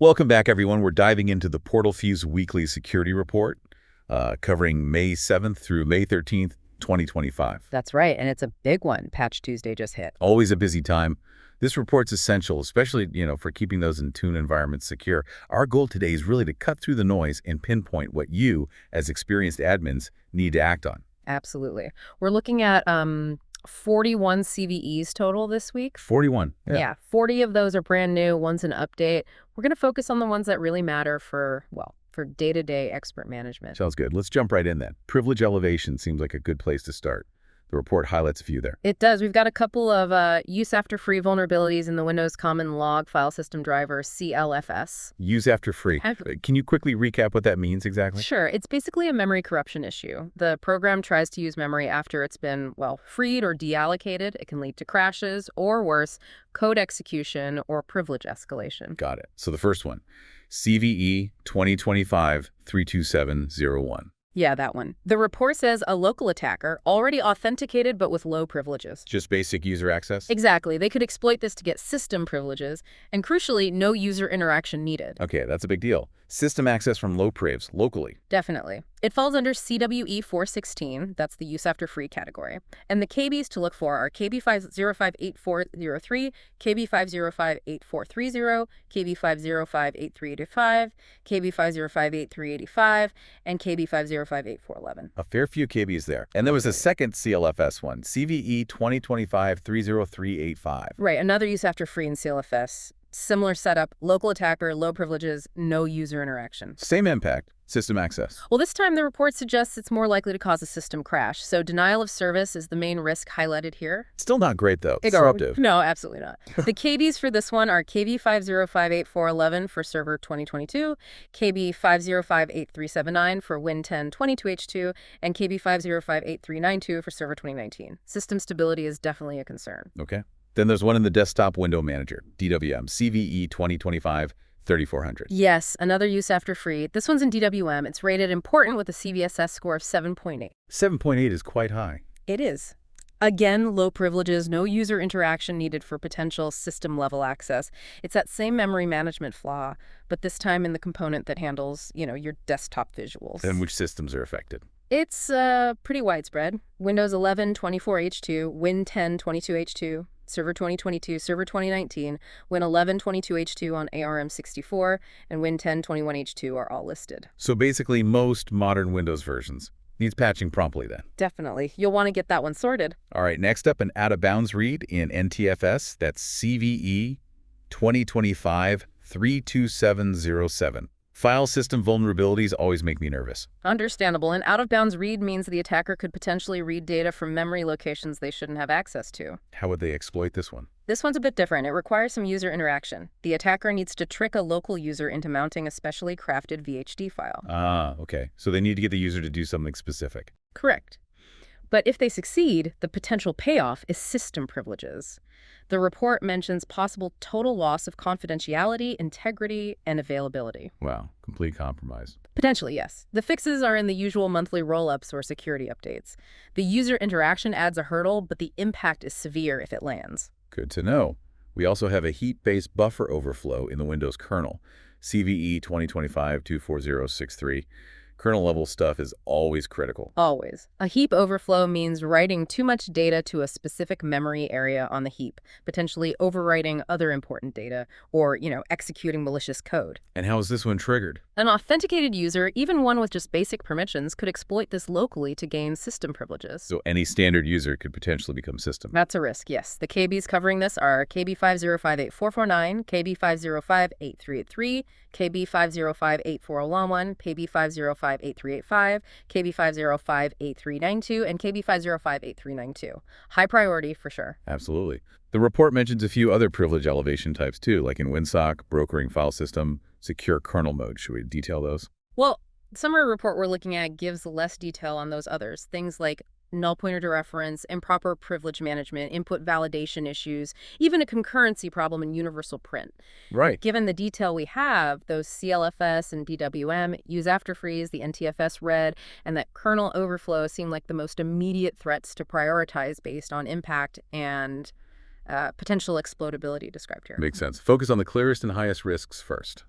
Welcome back, everyone. We're diving into the Portal Fuse Weekly Security Report, covering May 7th through May 13th, 2025. That's right, and it's a big one. Patch Tuesday just hit. Always a busy time. This report's essential, especially, for keeping those Intune environments secure. Our goal today is really to cut through the noise and pinpoint what you, as experienced admins, need to act on. Absolutely. We're looking at 41 CVEs total this week. 41. Yeah, 40 of those are brand new, one's an update. We're going to focus on the ones that really matter for day-to-day expert management. Sounds good. Let's jump right in then. Privilege elevation seems like a good place to start. The report highlights a few there. It does. We've got a couple of use after free vulnerabilities in the Windows Common Log File System Driver, CLFS. Use after free. Can you quickly recap what that means exactly? Sure. It's basically a memory corruption issue. The program tries to use memory after it's been, freed or deallocated. It can lead to crashes or worse, code execution or privilege escalation. Got it. So the first one, CVE 2025-32701. Yeah, that one. The report says a local attacker, already authenticated but with low privileges. Just basic user access? Exactly. They could exploit this to get system privileges, and crucially, no user interaction needed. Okay, that's a big deal. System access from low privs locally. Definitely. It falls under CWE 416, that's the use after free category. And the KBs to look for are KB5058403, KB5058430, KB5058385, KB5058385, and KB5058411. A fair few KBs there. And there was a second CLFS one, CVE 2025-30385. Right, another use after free in CLFS. Similar setup, local attacker, low privileges, no user interaction. Same impact, system access. Well, this time the report suggests it's more likely to cause a system crash, so denial of service is the main risk highlighted here. Still not great, though. Disruptive. No, absolutely not. The KBs for this one are KB5058411 for server 2022, KB5058379 for Win10 22H2, and KB5058392 for server 2019. System stability is definitely a concern. Okay. Then there's one in the desktop window manager, DWM, CVE 2025-3400. Yes, another use after free. This one's in DWM. It's rated important with a CVSS score of 7.8. 7.8 is quite high. It is. Again, low privileges, no user interaction needed for potential system-level access. It's that same memory management flaw, but this time in the component that handles, your desktop visuals. And which systems are affected? It's pretty widespread. Windows 11 24H2, Win 10 22H2, Server 2022, Server 2019, Win 11 22H2 on ARM64, and Win 10 21H2 are all listed. So basically most modern Windows versions. Needs patching promptly then. Definitely. You'll want to get that one sorted. All right, next up, an out-of-bounds read in NTFS. That's CVE 2025-32707. File system vulnerabilities always make me nervous. Understandable. An out-of-bounds read means the attacker could potentially read data from memory locations they shouldn't have access to. How would they exploit this one? This one's a bit different. It requires some user interaction. The attacker needs to trick a local user into mounting a specially crafted VHD file. Ah, okay. So they need to get the user to do something specific. Correct. But if they succeed, the potential payoff is system privileges. The report mentions possible total loss of confidentiality, integrity, and availability. Wow, complete compromise. Potentially, yes. The fixes are in the usual monthly roll-ups or security updates. The user interaction adds a hurdle, but the impact is severe if it lands. Good to know. We also have a heap-based buffer overflow in the Windows kernel, CVE 2025-24063. Kernel-level stuff is always critical. Always. A heap overflow means writing too much data to a specific memory area on the heap, potentially overwriting other important data or, executing malicious code. And how is this one triggered? An authenticated user, even one with just basic permissions, could exploit this locally to gain system privileges. So any standard user could potentially become system. That's a risk, yes. The KBs covering this are KB5058449, KB5058383, KB5058411, KB5058385, KB5058392, and KB5058392. High priority for sure. Absolutely. The report mentions a few other privilege elevation types too, like in WinSock, brokering file system, secure kernel mode. Should we detail those? Well, the summary report we're looking at gives less detail on those others. Things like null pointer dereference, improper privilege management, input validation issues, even a concurrency problem in universal print. Right. Given the detail we have, those CLFS and DWM, use after freeze, the NTFS read, and that kernel overflow seem like the most immediate threats to prioritize based on impact and potential explodability described here. Makes sense. Focus on the clearest and highest risks first.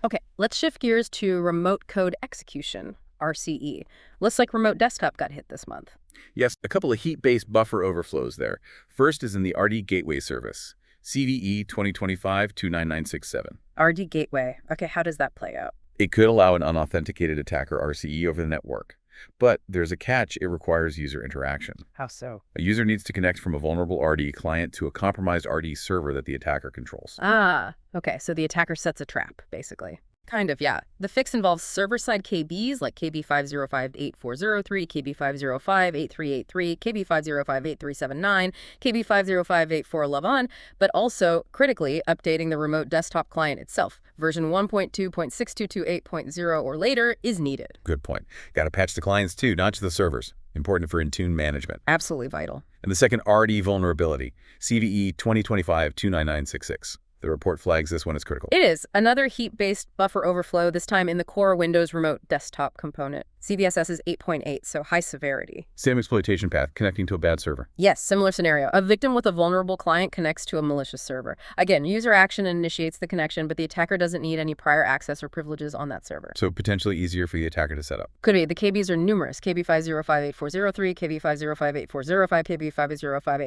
Okay, let's shift gears to remote code execution, RCE. Looks like remote desktop got hit this month. Yes, a couple of heap-based buffer overflows there. First is in the RD gateway service, CVE 2025-29967. RD gateway. Okay, how does that play out? It could allow an unauthenticated attacker RCE over the network. But there's a catch: it requires user interaction. How so? A user needs to connect from a vulnerable RD client to a compromised RD server that the attacker controls. Ah, okay, so the attacker sets a trap, basically. Kind of, yeah. The fix involves server-side KBs like KB5058403, KB5058383, KB5058379, KB5058411, but also, critically, updating the remote desktop client itself. Version 1.2.6228.0 or later is needed. Good point. Got to patch the clients too, not just the servers. Important for Intune management. Absolutely vital. And the second RD vulnerability, CVE 2025-29966. The report flags this one as critical. It is. Another heap-based buffer overflow, this time in the core Windows remote desktop component. CVSS is 8.8, so high severity. Same exploitation path, connecting to a bad server. Yes, similar scenario. A victim with a vulnerable client connects to a malicious server. Again, user action initiates the connection, but the attacker doesn't need any prior access or privileges on that server. So potentially easier for the attacker to set up. Could be. The KBs are numerous. KB5058403, KB5058405,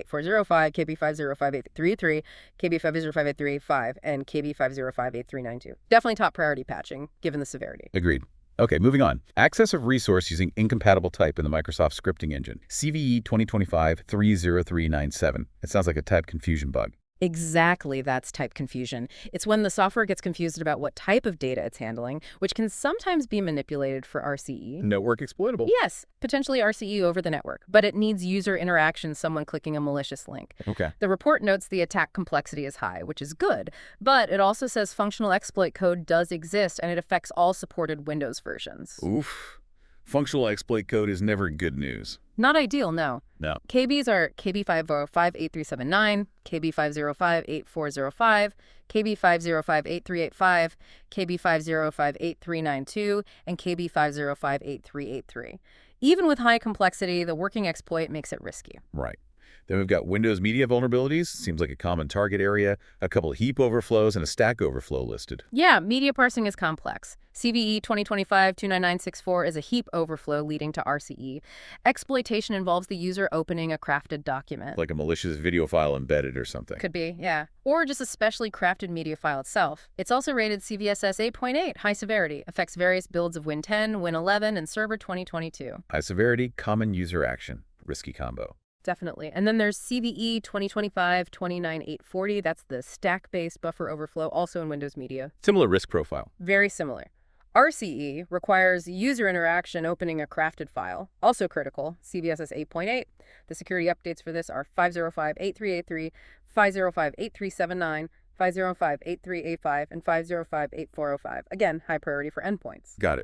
KB5058405, KB5058333, KB5058385, and KB5058392. Definitely top priority patching, given the severity. Agreed. Okay, moving on. Access of resource using incompatible type in the Microsoft scripting engine. CVE 2025-30397. It sounds like a type confusion bug. Exactly, that's type confusion. It's when the software gets confused about what type of data it's handling, which can sometimes be manipulated for RCE. Network exploitable. Yes, potentially RCE over the network, but it needs user interaction, someone clicking a malicious link. Okay. The report notes the attack complexity is high, which is good, but it also says functional exploit code does exist and it affects all supported Windows versions. Oof. Functional exploit code is never good news. Not ideal, no. No. KBs are KB5058379, KB5058405, KB5058385, KB5058392, and KB5058383. Even with high complexity, the working exploit makes it risky. Right. Then we've got Windows media vulnerabilities. Seems like a common target area. A couple of heap overflows and a stack overflow listed. Yeah, media parsing is complex. CVE 2025-29964 is a heap overflow leading to RCE. Exploitation involves the user opening a crafted document. Like a malicious video file embedded or something. Could be, yeah. Or just a specially crafted media file itself. It's also rated CVSS 8.8, high severity, affects various builds of Win 10, Win 11, and Server 2022. High severity, common user action. Risky combo. Definitely. And then there's CVE 2025-29840. That's the stack-based buffer overflow, also in Windows Media. Similar risk profile. Very similar. RCE requires user interaction opening a crafted file, also critical, CVSS 8.8. The security updates for this are 505-8383, 505-8379, 505-8385, and 505-8405. Again, high priority for endpoints. Time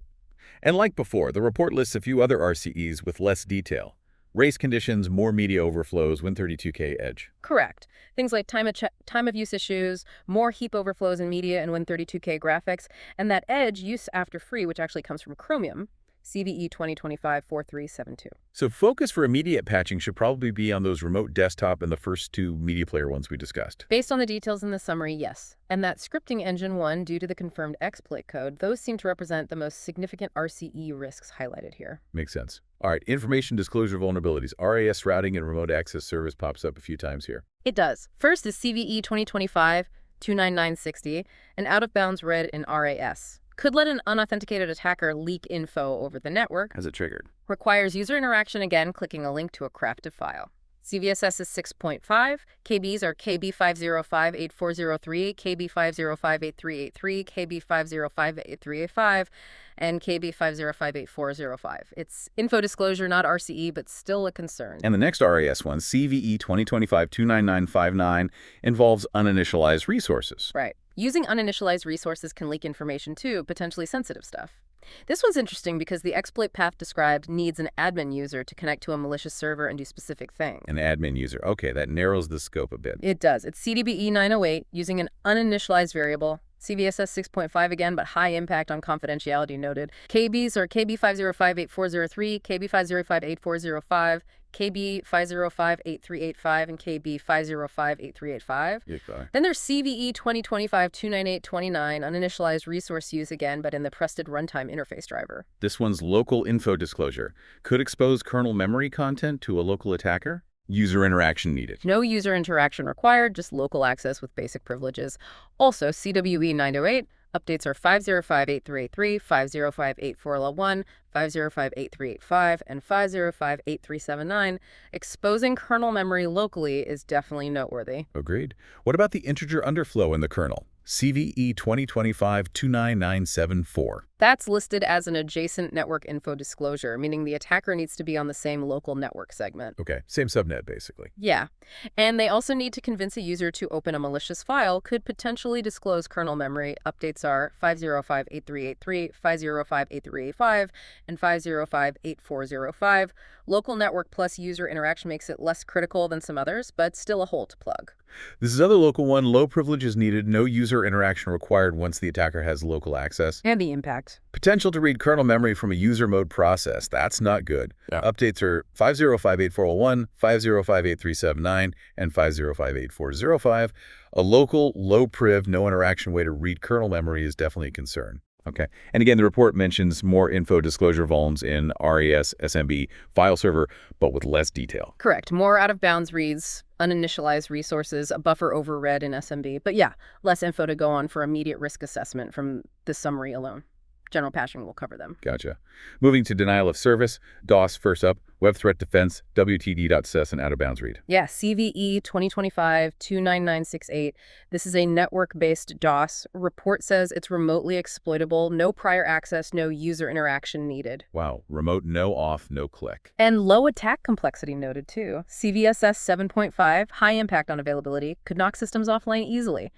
And like before, the report lists a few other RCEs with less detail. Race conditions, more media overflows, Win32K edge. Correct. Things like time of use issues, more heap overflows in media and Win32K graphics, and that edge use after free, which actually comes from Chromium, CVE 2025-4372. So focus for immediate patching should probably be on those remote desktop and the first two media player ones we discussed. Based on the details in the summary, yes. And that scripting engine one, due to the confirmed exploit code, those seem to represent the most significant RCE risks highlighted here. Makes sense. All right, information disclosure vulnerabilities. RRAS routing and remote access service pops up a few times here. It does. First is CVE 2025-29960, an out-of-bounds read in RRAS. Could let an unauthenticated attacker leak info over the network. Has it triggered? Requires user interaction, again, clicking a link to a crafted file. CVSS is 6.5. KBs are KB5058403, KB5058383, KB5058385, and KB5058405. It's info disclosure, not RCE, but still a concern. And the next RAS one, CVE 2025-29959, involves uninitialized resources. Right. Using uninitialized resources can leak information too, potentially sensitive stuff. This one's interesting because the exploit path described needs an admin user to connect to a malicious server and do specific things. An admin user. Okay, that narrows the scope a bit. It does. It's CDBE 908 using an uninitialized variable. CVSS 6.5 again, but high impact on confidentiality noted. KBs are KB5058403, KB5058405, KB 5058385 and KB 5058385. Then there's CVE 2025-29829, uninitialized resource use again, but in the Prested Runtime interface driver. This one's local info disclosure. Could expose kernel memory content to a local attacker? User interaction needed. No user interaction required, just local access with basic privileges. Also, CWE 908, updates are 5058383, 50584L1, 5058385, and 5058379. Exposing kernel memory locally is definitely noteworthy. Agreed. What about the integer underflow in the kernel? CVE 2025-29974. That's listed as an adjacent network info disclosure, meaning the attacker needs to be on the same local network segment. Okay, same subnet, basically. Yeah. And they also need to convince a user to open a malicious file, could potentially disclose kernel memory. Updates are 5058383, 5058385, and 5058405. Local network plus user interaction makes it less critical than some others, but still a hole to plug. This is other local one. Low privilege is needed. No user interaction required once the attacker has local access. And the impact. Potential to read kernel memory from a user mode process. That's not good. Yeah. Updates are 5058401, 5058379, and 5058405. A local, low priv, no interaction way to read kernel memory is definitely a concern. Okay. And again, the report mentions more info disclosure vulns in RAS, SMB, file server, but with less detail. Correct. More out-of-bounds reads, uninitialized resources, a buffer overread in SMB. But yeah, less info to go on for immediate risk assessment from this summary alone. General patching will cover them. Gotcha. Moving to denial of service, DOS first up, web threat defense, WTD.sys, and out-of-bounds read. Yeah, CVE 2025-29968. This is a network-based DOS. Report says it's remotely exploitable, no prior access, no user interaction needed. Wow, remote no off, no click. And low attack complexity noted too. CVSS 7.5, high impact on availability, could knock systems offline easily.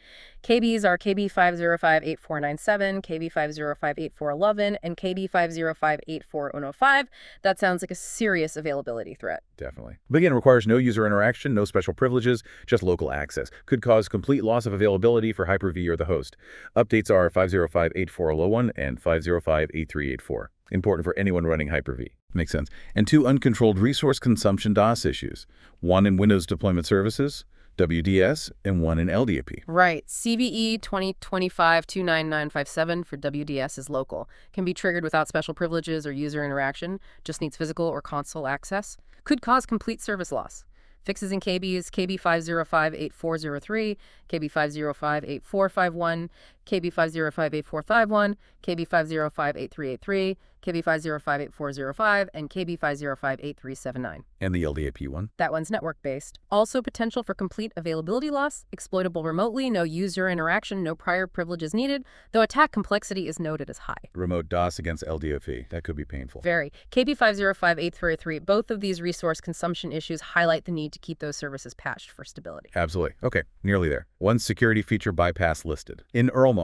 KBs are KB 5058497, KB 5058411, and KB 5058405. That sounds like a serious availability threat. Definitely. But again, requires no user interaction, no special privileges, just local access. Could cause complete loss of availability for Hyper-V or the host. Updates are 5058401 and 5058384. Important for anyone running Hyper-V. Makes sense. And 2 uncontrolled resource consumption DOS issues. 1 in Windows Deployment Services, WDS, and 1 in LDAP. Right. CVE 2025-29957 for WDS is local. Can be triggered without special privileges or user interaction. Just needs physical or console access. Could cause complete service loss. Fixes in KBs, KB 5058403, KB 5058451, KB 5058451, KB 5058383, KB 5058405, and KB 5058379. And the LDAP one? That one's network-based. Also potential for complete availability loss, exploitable remotely, no user interaction, no prior privileges needed, though attack complexity is noted as high. Remote DOS against LDAP. That could be painful. Very. KB 5058383, both of these resource consumption issues highlight the need to keep those services patched for stability. Absolutely. Okay, nearly there. One security feature bypass listed. In URLMon,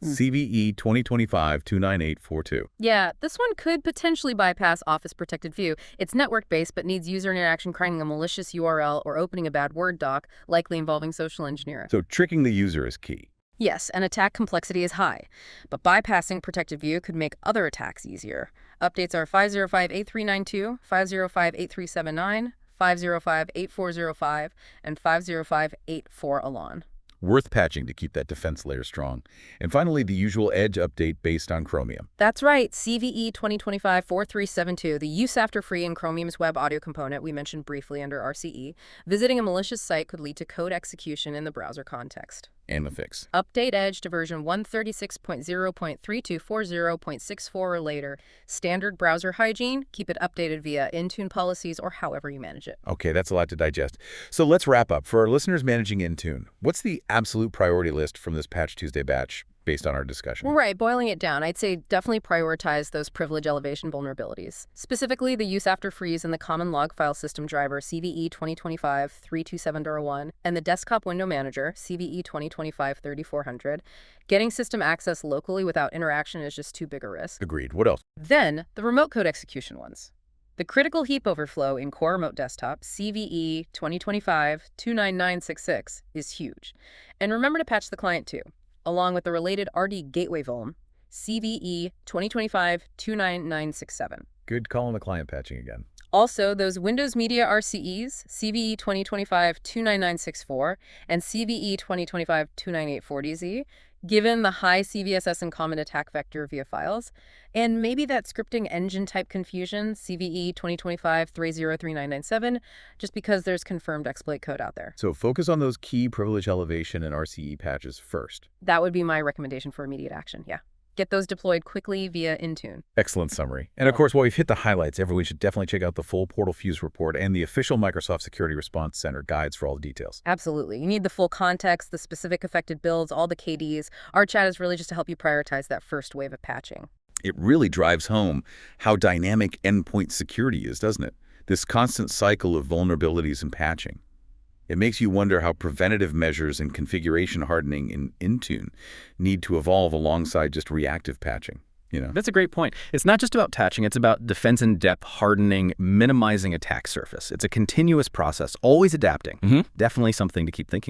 CVE 2025-29842. Yeah, this one could potentially bypass Office Protected View. It's network-based, but needs user interaction, creating a malicious URL or opening a bad Word doc, likely involving social engineering. So tricking the user is key. Yes, and attack complexity is high, but bypassing Protected View could make other attacks easier. Updates are 5058392, 5058379, 5058405, and 50584Alon. Worth patching to keep that defense layer strong. And finally, the usual Edge update based on Chromium. That's right, CVE 2025-4372, the use after free in Chromium's web audio component we mentioned briefly under RCE. Visiting a malicious site could lead to code execution in the browser context. And the fix. Update Edge to version 136.0.3240.64 or later. Standard browser hygiene, keep it updated via Intune policies or however you manage it. Okay, that's a lot to digest. So let's wrap up. For our listeners managing Intune, what's the absolute priority list from this Patch Tuesday batch based on our discussion? Right, boiling it down, I'd say definitely prioritize those privilege elevation vulnerabilities. Specifically, the use after freeze in the common log file system driver CVE 2025-327.1 and the desktop window manager CVE 2025-3400. Getting system access locally without interaction is just too big a risk. Agreed. What else? Then, the remote code execution ones. The critical heap overflow in Core Remote Desktop, CVE 2025-29966, is huge. And remember to patch the client too, along with the related RD Gateway vuln, CVE 2025-29967. Good call on the client patching again. Also, those Windows Media RCEs, CVE 2025-29964 and CVE 2025-29840Z, given the high CVSS and common attack vector via files, and maybe that scripting engine type confusion, CVE 2025-303997, just because there's confirmed exploit code out there. So focus on those key privilege elevation and RCE patches first. That would be my recommendation for immediate action, yeah. Get those deployed quickly via Intune. Excellent summary. And of course, while we've hit the highlights, everyone should definitely check out the full Portal Fuse report and the official Microsoft Security Response Center guides for all the details. Absolutely. You need the full context, the specific affected builds, all the KDs. Our chat is really just to help you prioritize that first wave of patching. It really drives home how dynamic endpoint security is, doesn't it? This constant cycle of vulnerabilities and patching. It makes you wonder how preventative measures and configuration hardening in Intune need to evolve alongside just reactive patching. That's a great point. It's not just about patching, it's about defense in depth, hardening, minimizing attack surface. It's a continuous process, always adapting. Definitely something to keep thinking